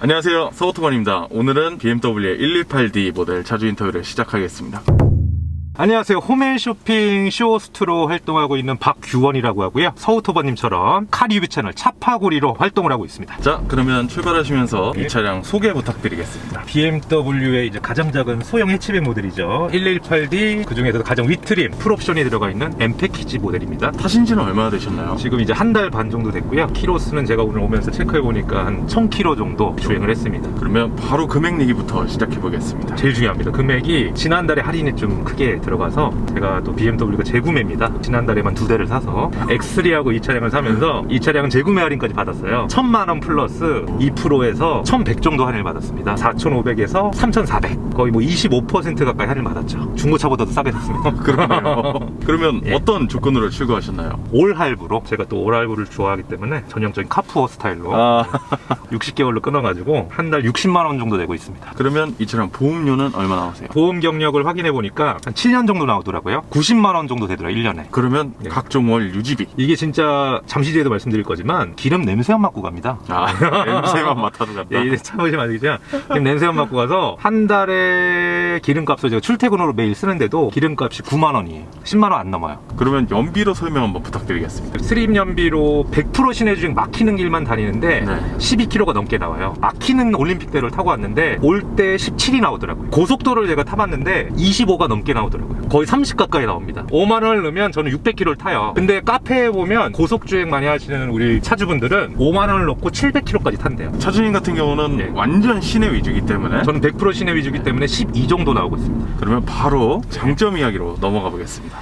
안녕하세요, 서오토반입니다. 오늘은 BMW의 118D 모델 차주 인터뷰를 시작하겠습니다. 안녕하세요. 홈앤쇼핑 쇼호스트로 활동하고 있는 박규원이라고 하고요. 서우토버님처럼 카 리뷰 채널 차파구리로 활동을 하고 있습니다. 자, 그러면 출발하시면서 이 차량 소개 부탁드리겠습니다. BMW의 이제 가장 작은 소형 해치백 모델이죠. 118D, 그 중에서도 가장 위트림, 풀옵션이 들어가 있는 M 패키지 모델입니다. 타신 지는 얼마나 되셨나요? 지금 이제 한 달 반 정도 됐고요. 키로수는 제가 오늘 오면서 체크해보니까 한 1000km 정도 주행을 했습니다. 그러면 바로 금액 얘기부터 시작해보겠습니다. 제일 중요합니다. 금액이 지난달에 할인이 좀 크게 들어가서 제가 또 BMW가 재구매입니다. 지난달에만 2대를 사서 X3하고 이 차량을 사면서 이 차량은 재구매 할인까지 받았어요. 1000만원 플러스 2%에서 1100 정도 할인을 받았습니다. 4500에서 3400, 거의 뭐 25% 가까이 할인 받았죠. 중고차보다도 싸게 샀습니다. 그러네요. 그러면 예. 어떤 조건으로 출고하셨나요? 올 할부로, 제가 또 올 할부를 좋아하기 때문에 전형적인 카푸어 스타일로 60개월로 끊어가지고 한 달 60만원 정도 내고 있습니다. 그러면 이 차량 보험료는 얼마 나오세요? 보험 경력을 확인해 보니까 한 7년 정도 나오더라고요. 90만원 정도 되더라고요, 1년에. 그러면 네. 각종 월 유지비. 이게 진짜 잠시 뒤에도 말씀드릴 거지만 기름 냄새만 맡고 갑니다. 냄새만 맡아도 간다. 예, 참으시면 안 되겠지만 기름 냄새만 맡고 가서 한 달에 기름값을 제가 출퇴근으로 매일 쓰는데도 기름값이 9만원이에요. 10만원 안 넘어요. 그러면 연비로 설명 한번 부탁드리겠습니다. 스림 연비로 100% 시내 주행 막히는 길만 다니는데 네. 12km가 넘게 나와요. 막히는 올림픽대로를 타고 왔는데 올 때 17이 나오더라고요. 고속도로를 제가 타봤는데 25가 넘게 나오더라고요. 거의 30 가까이 나옵니다. 5만원을 넣으면 저는 600km를 타요. 근데 카페에 보면 고속주행 많이 하시는 우리 차주분들은 5만원을 넣고 700km까지 탄대요. 차주님 같은 경우는 네. 완전 시내 위주이기 때문에 저는 100% 시내 위주이기 때문에 12 정도 나오고 있습니다. 그러면 바로 장점 이야기로 넘어가 보겠습니다.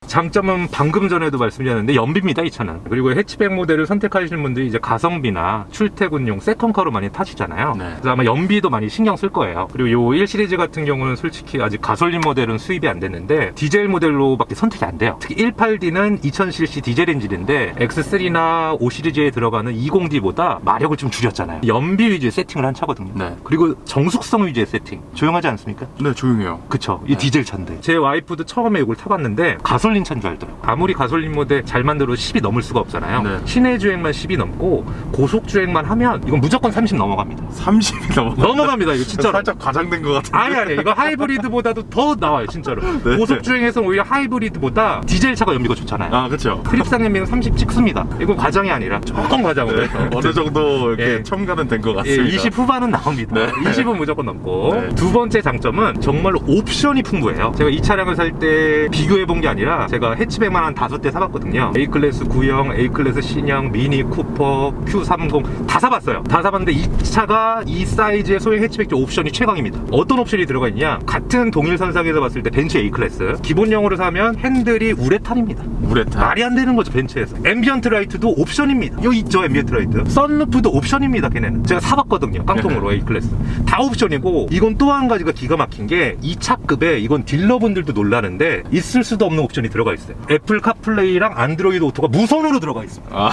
장점은 방금 전에도 말씀드렸는데 연비입니다, 이 차는. 그리고 해치백 모델을 선택하시는 분들이 이제 가성비나 출퇴근용 세컨카로 많이 타시잖아요. 네. 그래서 아마 연비도 많이 신경 쓸 거예요. 그리고 요 1 시리즈 같은 경우는 솔직히 아직 가솔린 모델은 수입이 안 됐는데 디젤 모델로밖에 선택이 안 돼요. 특히 18D는 2000cc 디젤 엔진인데 X3나 5 시리즈에 들어가는 20D보다 마력을 좀 줄였잖아요. 연비 위주의 세팅을 한 차거든요. 네. 그리고 정숙성 위주의 세팅. 조용하지 않습니까? 네, 조용해요. 그쵸. 이 네. 디젤 차인데 제 와이프도 처음에 이걸 타봤는데 가솔린 차인 줄 알더라고요. 아무리 가솔린 모델 잘 만들어도 10이 넘을 수가 없잖아요. 네. 시내 주행만 10이 넘고 고속 주행만 하면 이건 무조건 30 넘어갑니다. 30이 넘어갑니다. 이거 진짜로. 살짝 과장된 것 같은데. 아니 이거 하이브리드보다도 더 나와요, 진짜로. 네. 고속 주행에서는 오히려 하이브리드보다 디젤 차가 연비가 좋잖아요. 아, 그렇죠. 트립상 연비는 30 찍습니다. 이건 과장이 아니라 조금 과장으로 해서 어느 정도 이렇게 예. 첨가는 된 것 예, 같습니다. 20 후반은 나옵니다. 네. 20은 무조건 넘고. 네. 두 번째 장점은 정말로 옵션이 풍부해요. 제가 이 차량을 살 때 비교해 본 게 아니라 제가 해치백만 한 5대 사봤거든요. A클래스 9형, A클래스 신형, 미니, 쿠퍼, Q30 다 사봤어요. 다 사봤는데 이 차가 이 사이즈의 소형 해치백 중 옵션이 최강입니다. 어떤 옵션이 들어가 있냐? 같은 동일 선상에서 봤을 때 벤츠 A클래스 기본형으로 사면 핸들이 우레탄입니다. 우레탄. 말이 안 되는 거죠, 벤츠에서. 앰비언트 라이트도 옵션입니다. 여기 있죠, 앰비언트 라이트. 썬루프도 옵션입니다, 걔네는. 제가 사봤거든요, 깡통으로 A클래스. 다 옵션이고, 이건 또 한 가지가 기가 막힌 게 이 차급에 이건 딜러분들도 놀라는데 있을 수도 없는 옵션이 들어가 있어요. 애플 카플레이랑 안드로이드 오토가 무선으로 들어가 있습니다. 아.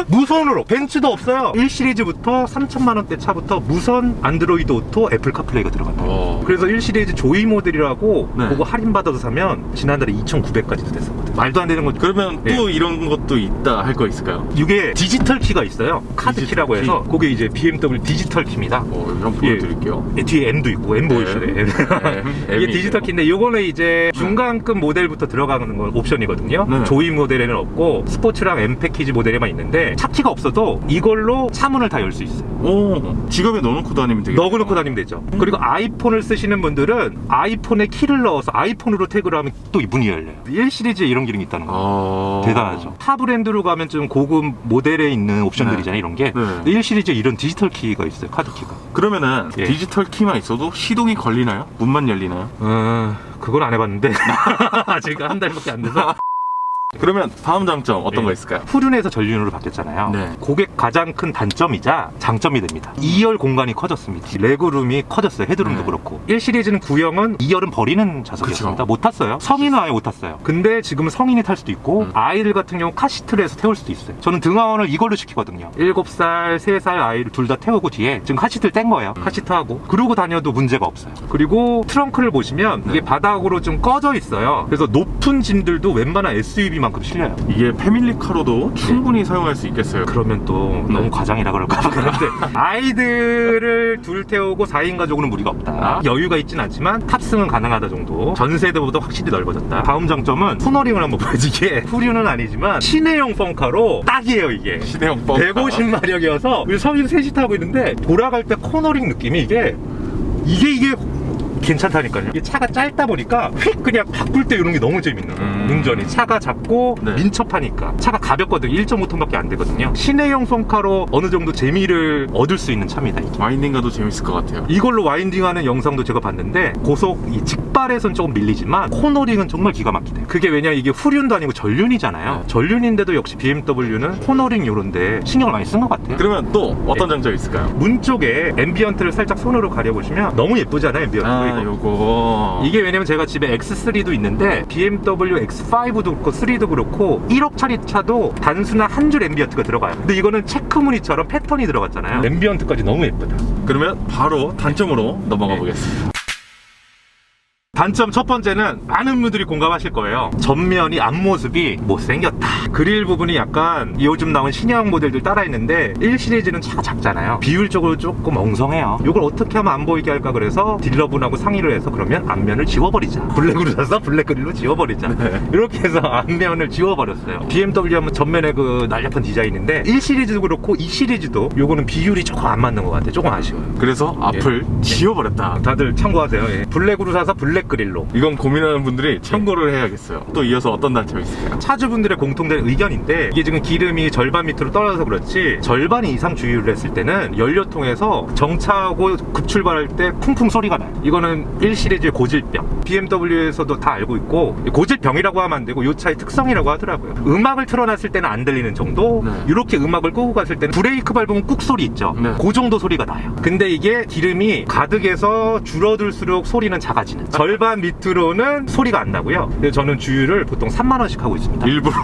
무선으로. 벤츠도 없어요. 1 시리즈부터 3천만원대 차부터 무선 안드로이드 오토 애플 카플레이가 들어갑니다. 그래서 1 시리즈 조이 모델이라고 네. 그거 할인받아서 사면 지난달에 2,900까지도 됐었거든요. 말도 안 되는 거죠. 그러면 또 이런 것도 있다 할 거 있을까요? 이게 디지털 키가 있어요. 카드 디지털 키라고 키. 해서 그게 이제 BMW 디지털 키입니다. 여기 한번 보여드릴게요. 뒤에 M도 있고 M 보이시네. M. 이게 M이 디지털 있네요. 키인데 이거는 이제 중간급 모델부터 들어가는 건 옵션이거든요. 네. 조이 모델에는 없고 스포츠랑 M 패키지 모델에만 있는데 차 키가 없어도 이걸로 차문을 다 열 수 있어요. 오, 지갑에 넣어놓고 다니면 되겠네요. 넣어놓고 다니면 되죠. 그리고 아이폰을 쓰시는 분들은 아이폰에 키를 넣어서 아이폰으로 태그를 하면 또 이 문이 열려요. 1 시리즈에 이런 기능이 있다는 거예요. 대단하죠. 타 브랜드로 가면 좀 고급 모델에 있는 옵션들이잖아요, 이런 게. 네. 1 시리즈에 이런 디지털 키가 있어요, 카드 키가. 그러면은 예. 디지털 키만 있어도 시동이 걸리나요? 문만 열리나요? 그걸 안 해봤는데 아직 한 달밖에 안 돼서. 그러면 다음 장점 어떤 예. 거 있을까요? 후륜에서 전륜으로 바뀌었잖아요. 네. 그게 가장 큰 단점이자 장점이 됩니다. 2열 공간이 커졌습니다. 레그룸이 커졌어요. 헤드룸도 네. 그렇고. 1 시리즈는 9형은 2열은 버리는 좌석이었습니다. 그쵸. 못 탔어요. 성인은 아예 못 탔어요. 근데 지금은 성인이 탈 수도 있고 아이들 같은 경우 카시트를 해서 태울 수도 있어요. 저는 등하원을 이걸로 시키거든요. 7살, 3살 아이를 둘 다 태우고 뒤에 지금 카시트를 뗀 거예요. 카시트하고. 그러고 다녀도 문제가 없어요. 그리고 트렁크를 보시면 이게 바닥으로 좀 꺼져 있어요. 그래서 높은 짐들도 웬만한 SUV SUV만큼 실려요. 이게 패밀리카로도 충분히 사용할 수 있겠어요. 그러면 또 네. 너무 과장이라 그럴까봐 그런데 아이들을 둘 태우고 4인 가족은 무리가 없다. 여유가 있진 않지만 탑승은 가능하다 정도. 전세대보다 확실히 넓어졌다. 다음 장점은 코너링을 한번 보여지. 이게 후륜은 아니지만 시내용 펑카로 딱이에요. 이게 시내용 뻥카. 150마력이어서 우리 성인 셋이 타고 있는데 돌아갈 때 코너링 느낌이 이게 괜찮다니까요. 이게 차가 짧다 보니까 휙 그냥 바꿀 때 이런 게 너무 재밌는 거예요. 운전이 차가 작고 네. 민첩하니까 차가 가볍거든요. 1.5톤밖에 안 되거든요. 시내용 펑카로 어느 정도 재미를 얻을 수 있는 차입니다. 이게. 와인딩가도 재밌을 것 같아요. 이걸로 와인딩하는 영상도 제가 봤는데 고속 이 직발에선 조금 밀리지만 코너링은 정말 기가 막히대요. 그게 왜냐 이게 후륜도 아니고 전륜이잖아요. 네. 전륜인데도 역시 BMW는 코너링 요런데 신경을 많이 쓴 것 같아요. 그러면 또 어떤 장점이 있을까요? 문 쪽에 앰비언트를 살짝 손으로 가려보시면 너무 예쁘잖아요. 앰비언트. 요거 이게 왜냐면 제가 집에 X3도 있는데 BMW X5도 그렇고 3도 그렇고 1억짜리 차도 단순한 한 줄 앰비언트가 들어가요. 근데 이거는 체크무늬처럼 패턴이 들어갔잖아요. 앰비언트까지 너무 예쁘다. 그러면 바로 단점으로 넘어가 네. 보겠습니다. 단점 첫 번째는 많은 분들이 공감하실 거예요. 전면이 앞모습이 못생겼다. 그릴 부분이 약간 요즘 나온 신형 모델들 따라했는데 1 시리즈는 차가 작잖아요. 비율적으로 조금 엉성해요. 이걸 어떻게 하면 안 보이게 할까 그래서 딜러분하고 상의를 해서 그러면 앞면을 지워버리자. 블랙으로 사서 블랙 그릴로 지워버리자. 네. 이렇게 해서 앞면을 지워버렸어요. BMW 하면 전면에 그 날렵한 디자인인데 1 시리즈도 그렇고 2 시리즈도 요거는 비율이 조금 안 맞는 것 같아요. 조금 아쉬워요. 그래서 앞을 지워버렸다. 다들 참고하세요. 예. 블랙으로 사서 블랙 그릴로. 이건 고민하는 분들이 참고를 해야겠어요. 또 이어서 어떤 단점이 있을까요? 차주분들의 공통된 의견인데 이게 지금 기름이 절반 밑으로 떨어져서 그렇지 절반 이상 주유를 했을 때는 연료통에서 정차하고 급출발할 때 쿵쿵 소리가 나요. 이거는 1 시리즈의 고질병. BMW에서도 다 알고 있고 고질병이라고 하면 안 되고 이 차의 특성이라고 하더라고요. 음악을 틀어놨을 때는 안 들리는 정도. 네. 이렇게 음악을 끄고 갔을 때는 브레이크 밟으면 꾹 소리 있죠. 네. 그 정도 소리가 나요. 근데 이게 기름이 가득해서 줄어들수록 소리는 작아지는. 절반 밑으로는 소리가 안 나고요. 그래서 저는 주유를 보통 3만 원씩 하고 있습니다. 일부러.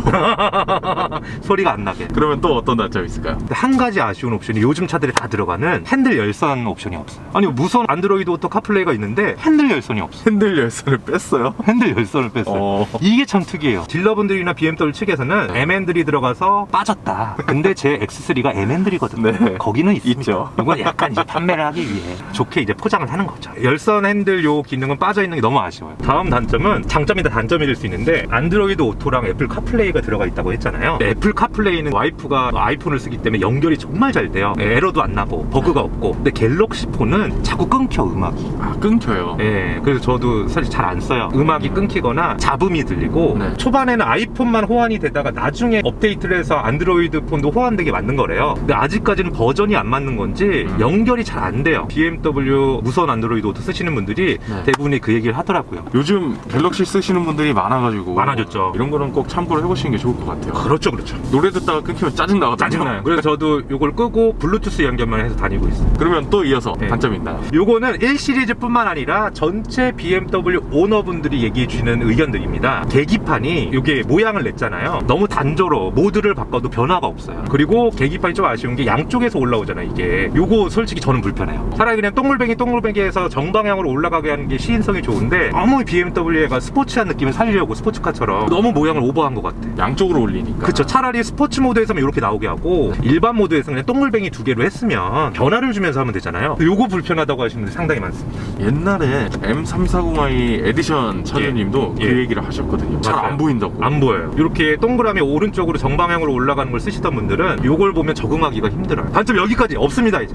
소리가 안 나게. 그러면 또 어떤 단점이 있을까요? 근데 한 가지 아쉬운 옵션이 요즘 차들이 다 들어가는 핸들 열선 옵션이 없어요. 아니 무선 안드로이드 오토 카플레이가 있는데 핸들 열선이 없어요. 핸들 열선을 뺐어요? 핸들 열선을 뺐어요. 이게 참 특이해요. 딜러분들이나 BMW 측에서는 M&들이 들어가서 빠졌다. 근데 제 X3가 M&들이거든요. 네. 거기는 있습니다. 있죠. 이건 약간 이제 판매를 하기 위해 좋게 이제 포장을 하는 거죠. 열선 핸들 요 기능은 빠져 있는 게 너무 아쉬워요. 다음 단점은 장점이다 단점이 될 수 있는데 안드로이드 오토랑 애플 카플레이가 들어가 있다고 했잖아요. 애플 카플레이는 와이프가 아이폰을 쓰기 때문에 연결이 정말 잘 돼요. 에러도 안 나고 버그가 없고. 근데 갤럭시 폰은 자꾸 끊겨 음악이. 아, 끊겨요. 예, 그래서 저도 사실 잘 안 써요. 음악이 끊기거나 잡음이 들리고 네. 초반에는 아이폰만 호환이 되다가 나중에 업데이트를 해서 안드로이드 폰도 호환되게 만든 거래요. 근데 아직까지는 버전이 안 맞는 건지 연결이 잘 안 돼요. BMW 무선 안드로이드 오토 쓰시는 분들이 네. 대부분이 그 얘기를 하더라고요. 요즘 갤럭시 쓰시는 분들이 많아가지고 많아졌죠. 이런 거는 꼭 참고를 해보시는 게 좋을 것 같아요. 그렇죠, 그렇죠. 노래 듣다가 끊기면 짜증나거든요. 짜증나요. 그래서 저도 이걸 끄고 블루투스 연결만 해서 다니고 있어요. 그러면 또 이어서 네. 단점이 있나요? 요거는 1 시리즈뿐만 아니라 전체 BMW 오너분들이 얘기해 주시는 의견들입니다. 계기판이 이게 모양을 냈잖아요. 너무 단조로 모드를 바꿔도 변화가 없어요. 그리고 계기판이 좀 아쉬운 게 양쪽에서 올라오잖아요. 이게 요거 솔직히 저는 불편해요. 차라리 그냥 동글뱅이에서 정방향으로 올라가게 하는 게 시인성이 좋은데 너무 BMW가 스포츠한 느낌을 살리려고 스포츠카처럼 너무 모양을 오버한 것 같아. 양쪽으로 올리니까. 그쵸. 차라리 스포츠 모드에서는 이렇게 나오게 하고 일반 모드에서 그냥 동글뱅이 2개로 했으면 변화를 주면서 하면 되잖아요. 요거 불편하다고 하시는 분들이 상당히 많습니다. 옛날에 M340i 에디션 차주님도 예. 그 얘기를 하셨거든요. 잘 맞아요. 안 보인다고. 안 보여요. 이렇게 동그라미 오른쪽으로 정방향으로 올라가는 걸 쓰시던 분들은 요걸 보면 적응하기가 힘들어요. 단점 여기까지 없습니다 이제.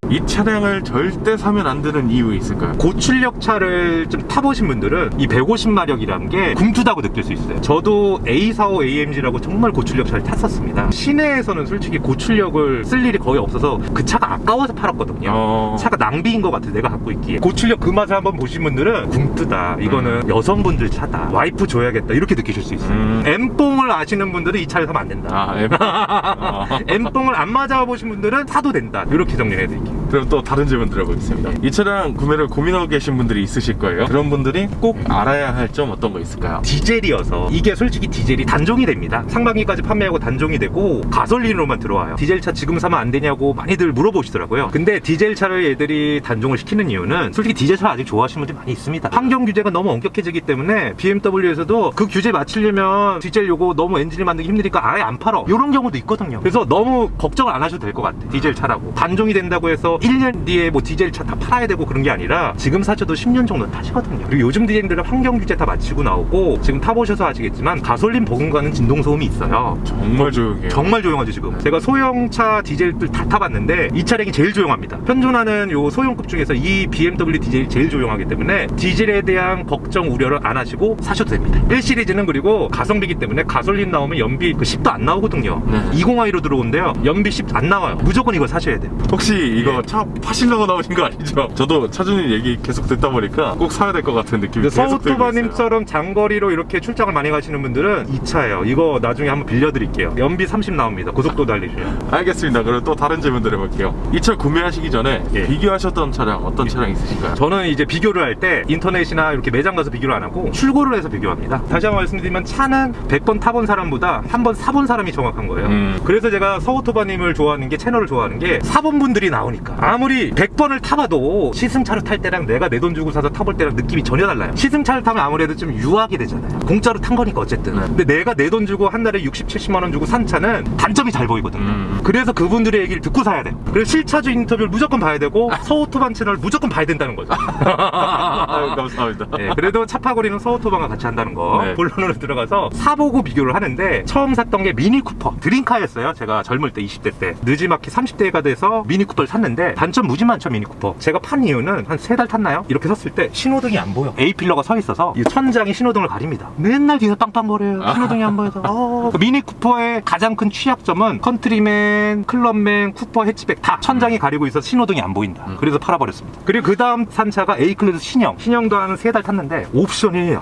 이 차량을 절대 사면 안 되는 이유 있을까요? 고출력 차를 좀 타보신 분들은 이 150마력이라는 게 굼투다고 느낄 수 있어요. 저도 A45 AMG라고 정말 고출력 차를 탔었습니다. 시내에서는 솔직히 고출력을 쓸 일이 거의 없어서 그 차가 아까워서 팔았거든요. 차가 낭비인 것 같아 내가 갖고 있기에. 고출력 그 맛을 한번 보신 분들은 굼뜨다 이거는 여성분들 차다 와이프 줘야겠다 이렇게 느끼실 수 있어요. M뽕을 아시는 분들은 이 차를 사면 안 된다. 아, M. M뽕을 안 맞아보신 분들은 사도 된다 이렇게 정리해드릴게요. 그럼 또 다른 질문 드려보겠습니다. 이 차량 구매를 고민하고 계신 분들이 있으실 거예요. 그런 분들이 꼭 알아야 할 점 어떤 거 있을까요? 디젤이어서 이게 솔직히 디젤이 단종이 됩니다. 상반기까지 판매하고 단종이 되고 가솔린으로만 들어와요. 디젤차 지금 사면 안 되냐고 많이들 물어보시더라고요. 근데 디젤차를 얘들이 단종을 시키는 이유는 솔직히 디젤차 아직 좋아하시는 분들이 많이 있습니다. 환경 규제가 너무 엄격해지기 때문에 BMW에서도 그 규제 맞추려면 디젤 요거 너무 엔진을 만들기 힘드니까 아예 안 팔어. 이런 경우도 있거든요. 그래서 너무 걱정을 안 하셔도 될 것 같아. 디젤차라고 단종이 된다고 해서 1년 뒤에 뭐 디젤차 다 팔아야 되고 그런 게 아니라 지금 사셔도 10년 정도 타시거든요. 그리고 요즘 디젤들은 환경 규제 다 마치고 나오고 지금 타보셔서 아시겠지만 가솔린 버금가는 진동 소음이 있어요. 정말 조용해요. 정말 조용하죠 지금. 제가 소형차 디젤들 다 타봤는데 이 차량이 제일 조용합니다. 현존하는 요 소형급 중에서 이 BMW 디젤이 제일 조용하기 때문에 디젤에 대한 걱정 우려를 안 하시고 사셔도 됩니다. 1 시리즈는 그리고 가성비기 때문에 가솔린 나오면 연비 그 10도 안 나오거든요. 네. 20i로 들어오는데요 연비 10 안 나와요. 무조건 이거 사셔야 돼요. 혹시 이거 차 파시려고 나오신 거 아니죠? 저도 차주님 얘기 계속 듣다 보니까 꼭 사야 될 것 같은 느낌이 계속 들고 있어요. 서우토바님처럼 장거리로 이렇게 출장을 많이 가시는 분들은 이 차예요. 이거 나중에 한번 빌려드릴게요. 연비 30 나옵니다. 고속도 달리시면. 알겠습니다. 그럼 또 다른 질문 드려볼게요. 이 차 구매하시기 전에 예. 비교하셨던 차량 어떤 차량 있으신가요? 저는 이제 비교를 할 때 인터넷이나 이렇게 매장 가서 비교를 안 하고 출고를 해서 비교합니다. 다시 한번 말씀드리면 차는 100번 타본 사람보다 한 번 사본 사람이 정확한 거예요. 그래서 제가 서우토바님을 좋아하는 게 채널을 좋아하는 게 사본 분들이 나오니까. 아무리 100번을 타봐도 시승차를 탈 때랑 내가 내 돈 주고 사서 타볼 때랑 느낌이 전혀 달라요. 시승차를 타면 아무래도 좀 유하게 되잖아요. 공짜로 탄 거니까 어쨌든. 근데 내가 내 돈 주고 한 달에 60, 70만 원 주고 산 차는 단점이 잘 보이거든요. 그래서 그분들의 얘기를 듣고 사야 돼요. 그래서 실차주 인터뷰를 무조건 봐야 되고 서우토반 채널을 무조건 봐야 된다는 거죠. 아유, 감사합니다. 네, 그래도 차파고리는 서우토반과 같이 한다는 거. 네. 본론으로 들어가서 사보고 비교를 하는데 처음 샀던 게 미니 쿠퍼 드림카였어요. 제가 젊을 때 20대 때 느지막히 30대가 돼서 미니 쿠퍼를 샀는데 단점 무지 많죠. 미니 쿠퍼 제가 판 이유는 한 3달 탔나요? 이렇게 섰을 때 신호등이 안 보여. A필러가 서 있어서 이 천장이 신호등을 가립니다. 맨날 뒤에서 빵빵거려요. 신호등이 안 보여서. 미니 쿠퍼의 가장 큰 취약점은 컨트리맨, 클럽맨, 쿠퍼, 해치백 다 천장이 가리고 있어서 신호등이 안 보인다. 그래서 팔아버렸습니다. 그리고 그 다음 산 차가 A클래스 신형도 한 3달 탔는데 옵션이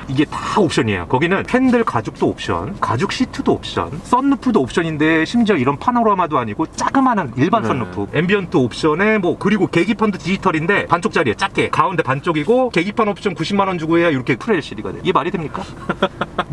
이게 다 옵션이에요. 거기는 핸들 가죽도 옵션, 가죽 시트도 옵션, 썬루프도 옵션인데 심지어 이런 파노라마도 아니고 자그마한 일반 썬루프, 앰비언트 옵션에 뭐 그리고 계기판도 디지털인데 반쪽짜리예요. 작게 가운데 반쪽이고 계기판 옵션 90만 원 주고 해야 이렇게 풀 LCD가 돼. 이게 말이 됩니까?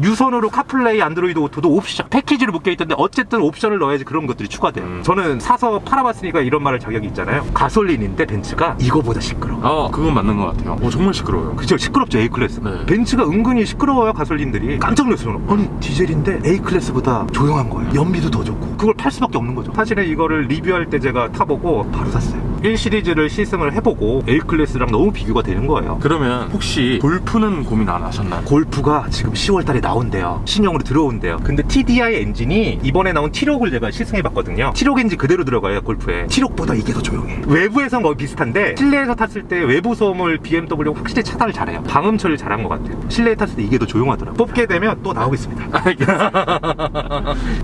유선으로 카플레이 안드로이드 오토도 옵션 패키지로 묶여있던데 어쨌든 옵션을 넣어야지 그런 것들이 추가돼요. 저는 사서 팔아봤으니까 이런 말할 자격이 있잖아요. 가솔린인데 벤츠가 이거보다 시끄러워. 그건 맞는 것 같아요. 정말 시끄러워요. 그죠? 시끄럽죠. A클래스. 네. 벤츠가 은근히 시끄러워요. 가솔린들이. 깜짝 놀랐어요. 아니 디젤인데 A클래스보다 조용한 거예요. 연비도 더 좋고. 그걸 팔 수밖에 없는 거죠. 사실은 이거를 리뷰할 때 제가 타보고 바로 샀어요. 1 시리즈를 시승을 해보고 A클래스랑 너무 비교가 되는 거예요. 그러면 혹시 골프는 고민 안 하셨나요? 골프가 지금 10월달에 나온대요. 신형으로 들어온대요. 근데 TDI 엔진이 이번에 나온 T-Roc을 제가 시승해봤거든요. T-Roc 엔진 그대로 들어가요. 골프에. T-Roc보다 이게 더 조용해. 외부에선 거의 비슷한데 실내에서 탔을 때 외부 소음을 BMW가 확실히 차단을 잘해요. 방음 처리를 잘한 것 같아요. 실내에 탔을 때 이게 더 조용하더라고요. 뽑게 되면 또 나오겠습니다.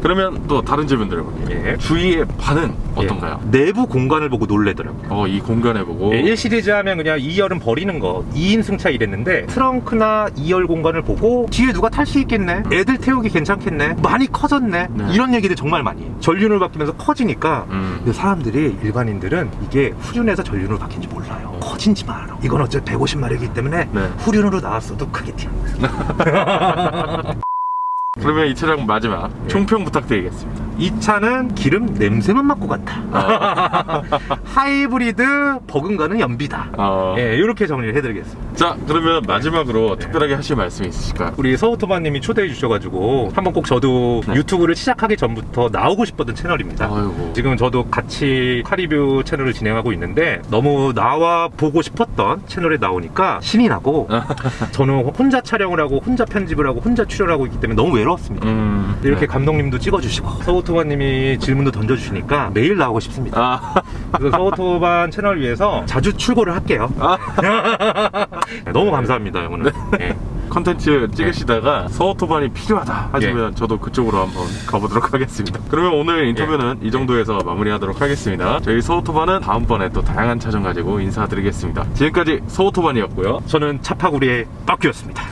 그러면 또 다른 질문 드려볼게요. 예. 주위의 반은 어떤가요? 내부 공간을 보고 놀래더라고요. 이 공간에 보고 1 시리즈 하면 그냥 2열은 버리는 거 2인 승차 이랬는데 트렁크나 2열 공간을 보고 뒤에 누가 탈 수 있겠네, 애들 태우기 괜찮겠네, 많이 커졌네, 네. 이런 얘기들 정말 많이 해요. 전륜을 바뀌면서 커지니까. 근데 사람들이 일반인들은 이게 후륜에서 전륜으로 바뀐지 몰라요. 커진지만 알아. 이건 어차피 150마력이기 때문에 네. 후륜으로 나왔어도 크게 티 안 나요. 그러면 이 차량 마지막 총평 부탁드리겠습니다. 이 차는 기름 냄새만 맡고 같다. 하이브리드 버금가는 연비다. 예, 이렇게 정리를 해드리겠습니다. 자, 그러면 마지막으로 특별하게 하실 말씀이 있으실까요? 우리 서우토바님이 초대해 주셔가지고 한번 꼭 저도 네. 유튜브를 시작하기 전부터 나오고 싶었던 채널입니다. 아이고. 지금 저도 같이 카리뷰 채널을 진행하고 있는데 너무 나와 보고 싶었던 채널에 나오니까 신이 나고 저는 혼자 촬영을 하고 혼자 편집을 하고 혼자 출연하고 있기 때문에 너무 외로웠습니다. 이렇게 네. 감독님도 찍어주시고 서우토바님이 질문도 던져주시니까 매일 나오고 싶습니다. 그래서 서우토반 채널 위해서 자주 출고를 할게요. 네, 너무 감사합니다 오늘. 네. 컨텐츠 찍으시다가 서우토반이 필요하다 하시면 저도 그쪽으로 한번 가보도록 하겠습니다. 그러면 오늘 인터뷰는 이 정도에서 마무리하도록 하겠습니다. 저희 서우토반은 다음번에 또 다양한 차종 가지고 인사드리겠습니다. 지금까지 서우토반이었고요. 저는 차파구리의 빠꾸였습니다.